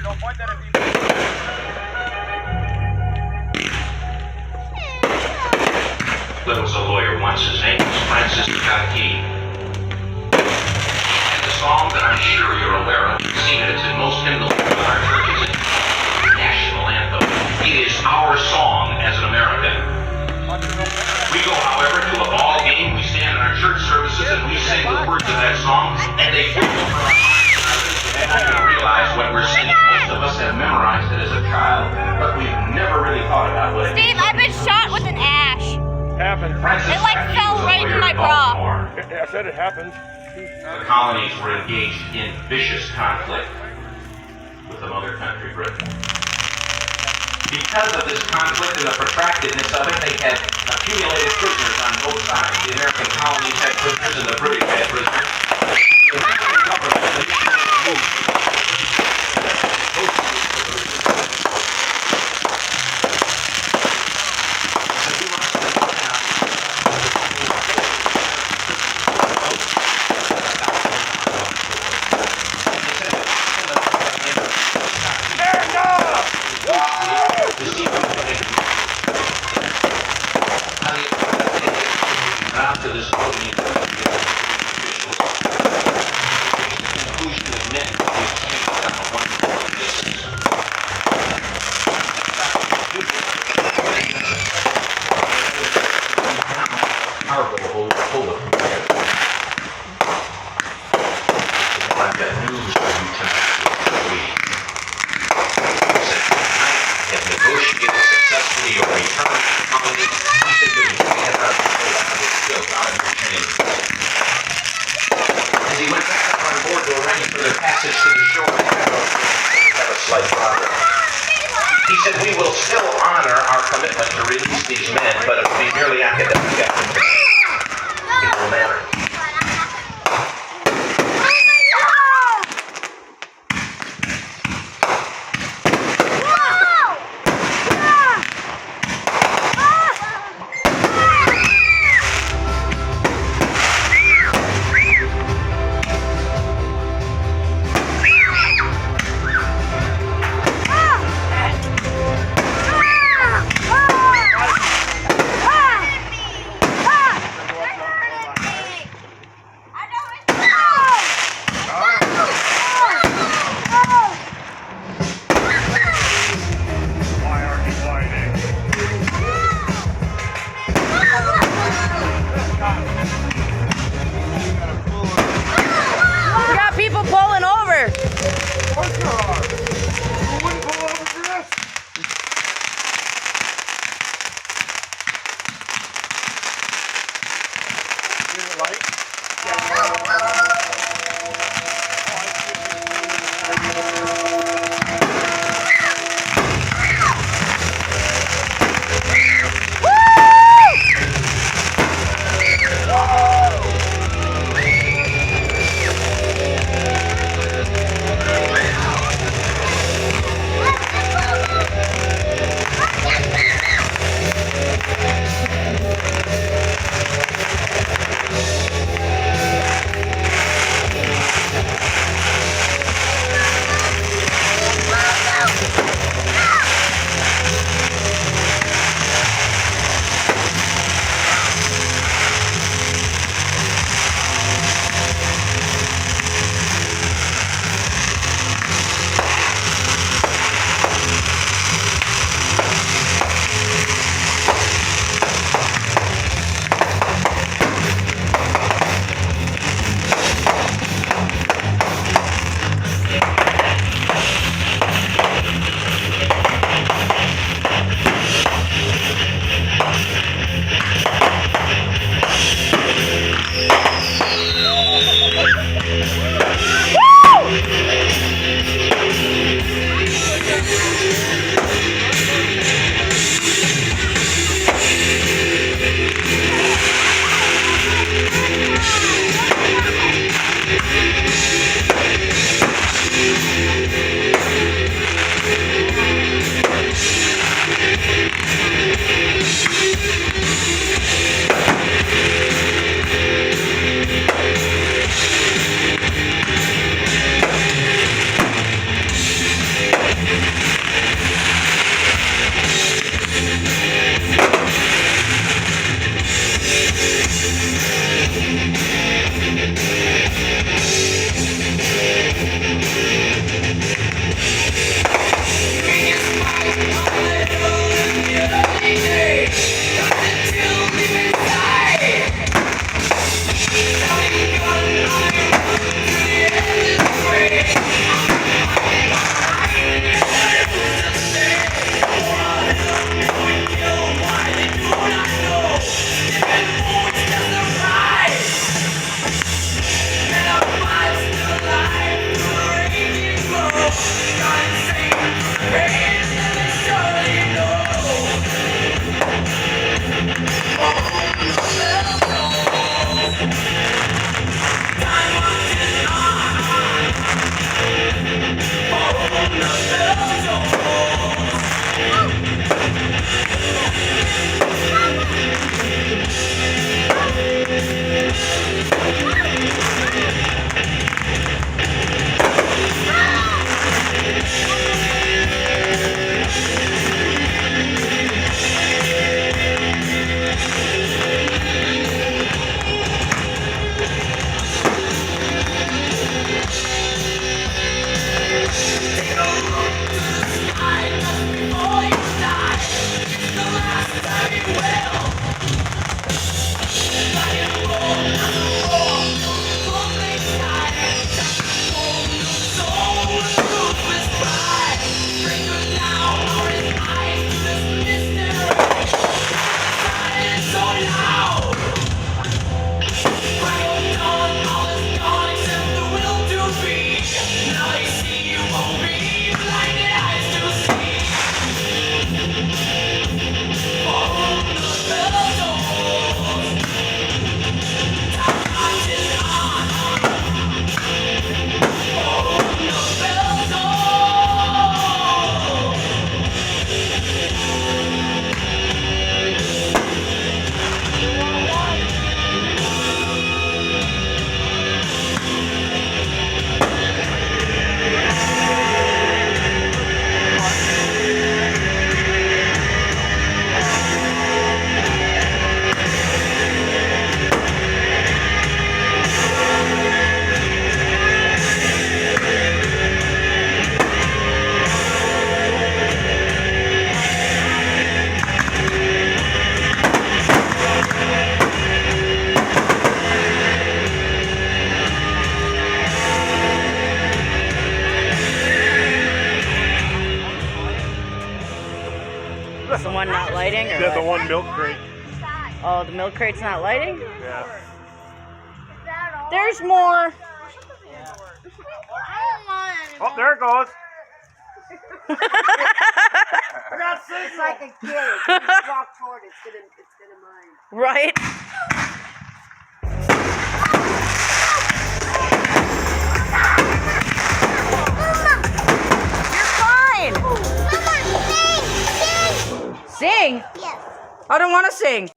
Don't point that at people. There was a lawyer once, his name was Francis Kaki. And the song that I'm sure you're aware of, you've seen it, it's in most hymnals in our churches, it's the national anthem. It is our song as an American. We go, however, to a ball game, we stand in our church services and we sing the words of that song, and they go over our minds. And I'm going to realize when we're singing, most of us have memorized it as a child, but we've never really thought about what it Steve, means. I've been shot with an ash. Happened. It like fell right in my bra. I said it happened. The colonies were engaged in vicious conflict with the mother country, Britain. Because of this conflict and the protractedness of it, they had accumulated prisoners on both sides. The American colonies had prisoners and the British had prisoners. The American government to this voting officials, the conclusion of men is changed on a one-to-one basis. Powerful hold of together. I've got news for you tonight. I have negotiated successfully your return to the colony. I said that we had our as he went back up on board to arrange for their passage to the shore, they have a slight problem. He said, we will still honor our commitment to release these men, but it will be merely academic effort. It will matter. not lighting? Or Yeah, the what? one milk crate. Oh, the milk crate's not lighting? Yeah. There's more. Oh, there it goes. It's like a kid. If you walk forward, it's gonna mind. Right? You're fine. Mama, sing, sing. Sing? Yes. I don't want to sing.